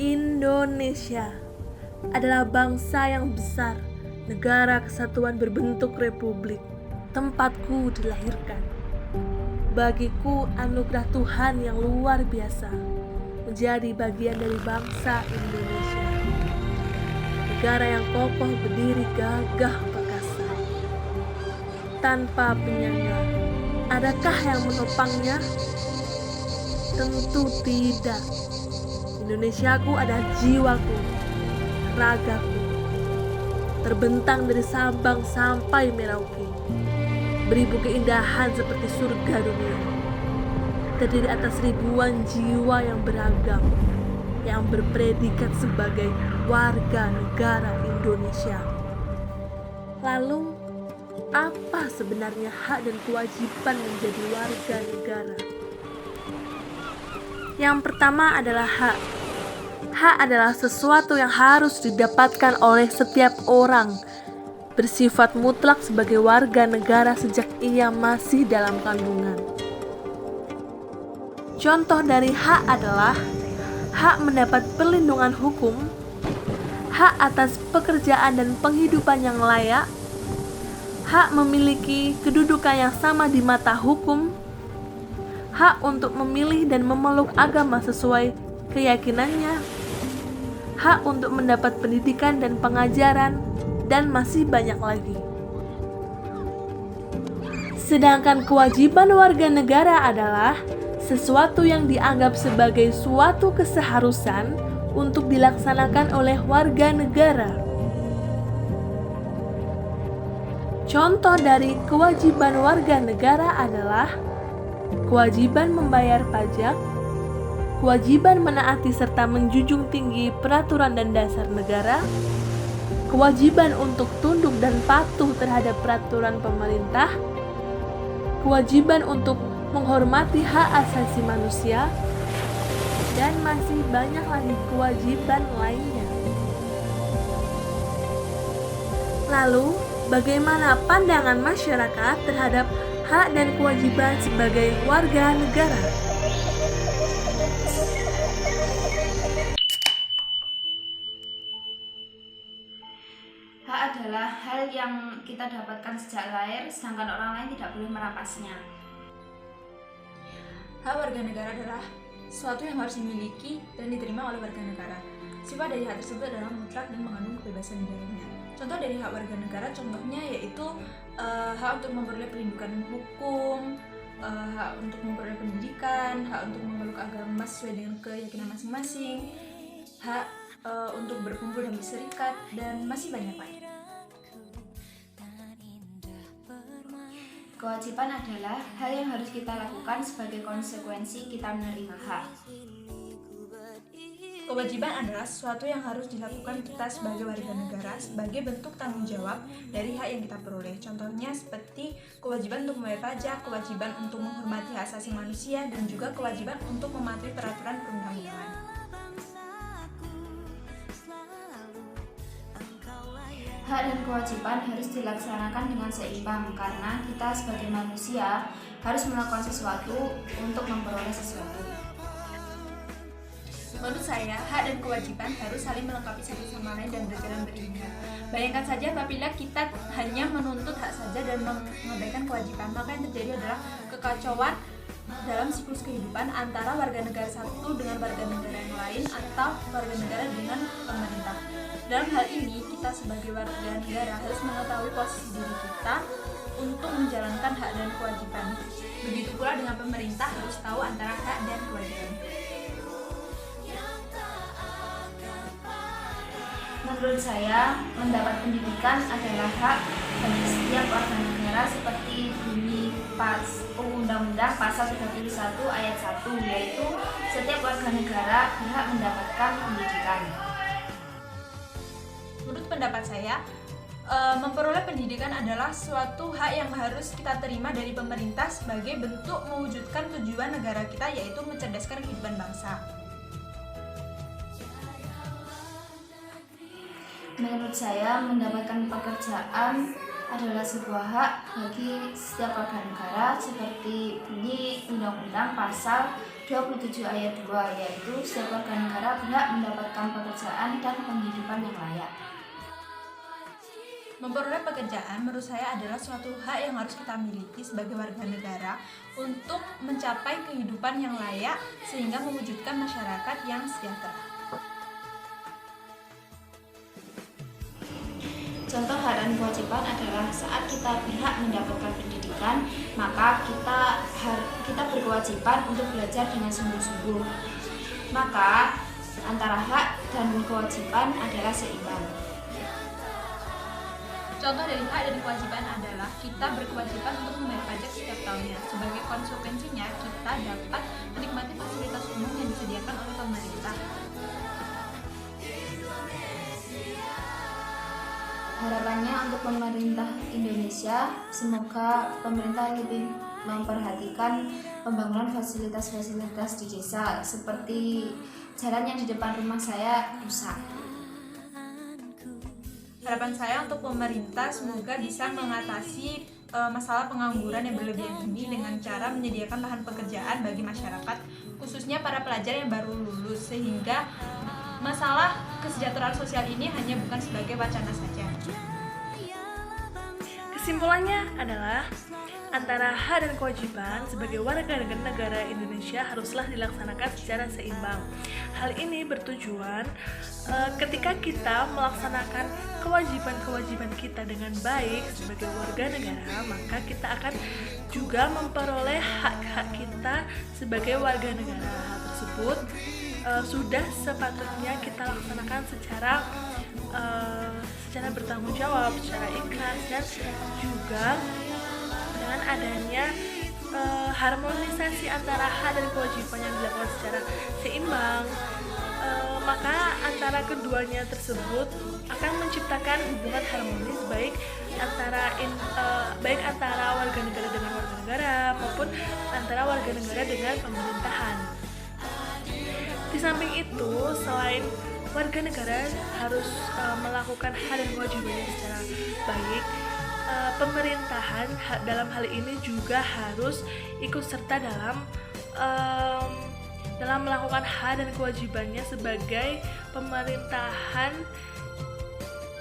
Indonesia adalah bangsa yang besar, negara kesatuan berbentuk republik, tempatku dilahirkan. Bagiku anugerah Tuhan yang luar biasa menjadi bagian dari bangsa Indonesia. Negara yang kokoh berdiri gagah perkasa, tanpa penyangga. Adakah yang menopangnya? Tentu tidak. Indonesiaku adalah jiwaku, ragaku, terbentang dari Sabang sampai Merauke, beribu keindahan seperti surga dunia, terdiri atas ribuan jiwa yang beragam, yang berpredikat sebagai warga negara Indonesia. Lalu, apa sebenarnya hak dan kewajiban menjadi warga negara? Yang pertama adalah hak. Hak adalah sesuatu yang harus didapatkan oleh setiap orang, bersifat mutlak sebagai warga negara sejak ia masih dalam kandungan. Contoh dari hak adalah hak mendapat perlindungan hukum, hak atas pekerjaan dan penghidupan yang layak, hak memiliki kedudukan yang sama di mata hukum, hak untuk memilih dan memeluk agama sesuai keyakinannya, hak untuk mendapat pendidikan dan pengajaran, dan masih banyak lagi. Sedangkan kewajiban warga negara adalah sesuatu yang dianggap sebagai suatu keseharusan untuk dilaksanakan oleh warga negara. Contoh dari kewajiban warga negara adalah kewajiban membayar pajak, kewajiban menaati serta menjunjung tinggi peraturan dan dasar negara, kewajiban untuk tunduk dan patuh terhadap peraturan pemerintah, kewajiban untuk menghormati hak asasi manusia, dan masih banyak lagi kewajiban lainnya. Lalu, bagaimana pandangan masyarakat terhadap hak dan kewajiban sebagai warga negara? Hak adalah hal yang kita dapatkan sejak lahir, sedangkan orang lain tidak boleh merampasnya. Hak warga negara adalah sesuatu yang harus dimiliki dan diterima oleh warga negara. Sifat dari hak tersebut adalah mutlak dan mengandung kebebasan di dalamnya. Contoh dari hak warga negara, contohnya yaitu hak untuk memperoleh perlindungan hukum, hak untuk memperoleh pendidikan, hak untuk memeluk agama sesuai dengan keyakinan masing-masing, hak untuk berkumpul dan berserikat, dan masih banyak lagi. Kewajiban adalah hal yang harus kita lakukan sebagai konsekuensi kita menerima hak. Kewajiban adalah sesuatu yang harus dilakukan kita sebagai warga negara sebagai bentuk tanggung jawab dari hak yang kita peroleh. Contohnya seperti kewajiban untuk membayar pajak, kewajiban untuk menghormati hak asasi manusia, dan juga kewajiban untuk mematuhi peraturan perundang-undangan. Hak dan kewajiban harus dilaksanakan dengan seimbang karena kita sebagai manusia harus melakukan sesuatu untuk memperoleh sesuatu. Menurut saya, hak dan kewajiban harus saling melengkapi satu sama lain dan berjalan beriringan. Bayangkan saja apabila kita hanya menuntut hak saja dan mengabaikan kewajiban, maka yang terjadi adalah kekacauan dalam siklus kehidupan antara warga negara satu dengan warga negara yang lain atau warga negara dengan pemerintah. Dalam hal ini, kita sebagai warga negara harus mengetahui posisi diri kita untuk menjalankan hak dan kewajiban. Begitu pula dengan pemerintah harus tahu antara hak dan kewajiban. Menurut saya, mendapat pendidikan adalah hak bagi setiap warga negara seperti bunyi Undang-Undang Pasal 31 Ayat 1, yaitu setiap warga negara berhak mendapatkan pendidikan. Menurut pendapat saya, memperoleh pendidikan adalah suatu hak yang harus kita terima dari pemerintah sebagai bentuk mewujudkan tujuan negara kita, yaitu mencerdaskan kehidupan bangsa. Menurut saya, mendapatkan pekerjaan adalah sebuah hak bagi setiap warga negara seperti bunyi Undang-Undang Pasal 27 ayat 2, yaitu setiap warga negara berhak mendapatkan pekerjaan dan penghidupan yang layak. Memperoleh pekerjaan menurut saya adalah suatu hak yang harus kita miliki sebagai warga negara untuk mencapai kehidupan yang layak sehingga mewujudkan masyarakat yang sejahtera. Contoh hak dan kewajiban adalah saat kita berhak mendapatkan pendidikan, maka kita berkewajiban untuk belajar dengan sungguh-sungguh. Maka antara hak dan kewajiban adalah seimbang. Contoh dari hak dan kewajiban adalah kita berkewajiban untuk membayar pajak setiap tahunnya. Sebagai konsekuensinya, kita dapat menikmati fasilitas umum yang disediakan oleh pemerintah. Harapannya untuk pemerintah Indonesia, semoga pemerintah lebih memperhatikan pembangunan fasilitas-fasilitas di desa, seperti jalan yang di depan rumah saya rusak. Harapan saya untuk pemerintah semoga bisa mengatasi masalah pengangguran yang berlebihan ini dengan cara menyediakan lahan pekerjaan bagi masyarakat, khususnya para pelajar yang baru lulus, sehingga masalah kesejahteraan sosial ini hanya bukan sebagai wacana saja. Kesimpulannya adalah antara hak dan kewajiban sebagai warga negara Indonesia haruslah dilaksanakan secara seimbang. Hal ini bertujuan ketika kita melaksanakan kewajiban-kewajiban kita dengan baik sebagai warga negara, maka kita akan juga memperoleh hak-hak kita sebagai warga negara. Hal tersebut sudah sepatutnya kita laksanakan secara bertanggung jawab, secara ikhlas, dan juga dengan adanya harmonisasi antara hak dan kewajiban yang dilakukan secara seimbang, maka antara keduanya tersebut akan menciptakan hubungan harmonis baik antara warga negara dengan warga negara maupun antara warga negara dengan pemerintahan. Di samping itu, selain warga negara harus melakukan hak dan kewajibannya secara baik, pemerintahan dalam hal ini juga harus ikut serta dalam melakukan hak dan kewajibannya sebagai pemerintahan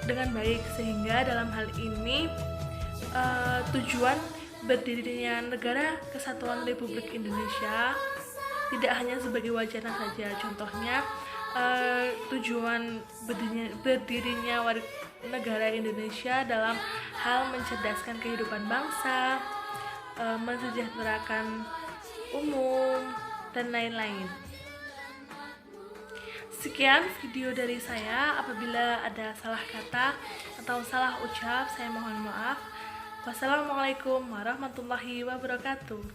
dengan baik, sehingga dalam hal ini tujuan berdirinya Negara Kesatuan Republik Indonesia tidak hanya sebagai wacana saja. Contohnya tujuan berdirinya negara Indonesia dalam hal mencerdaskan kehidupan bangsa, mensejahterakan umum, dan lain-lain. Sekian video dari saya. Apabila ada salah kata atau salah ucap, saya mohon maaf. Wassalamualaikum warahmatullahi wabarakatuh.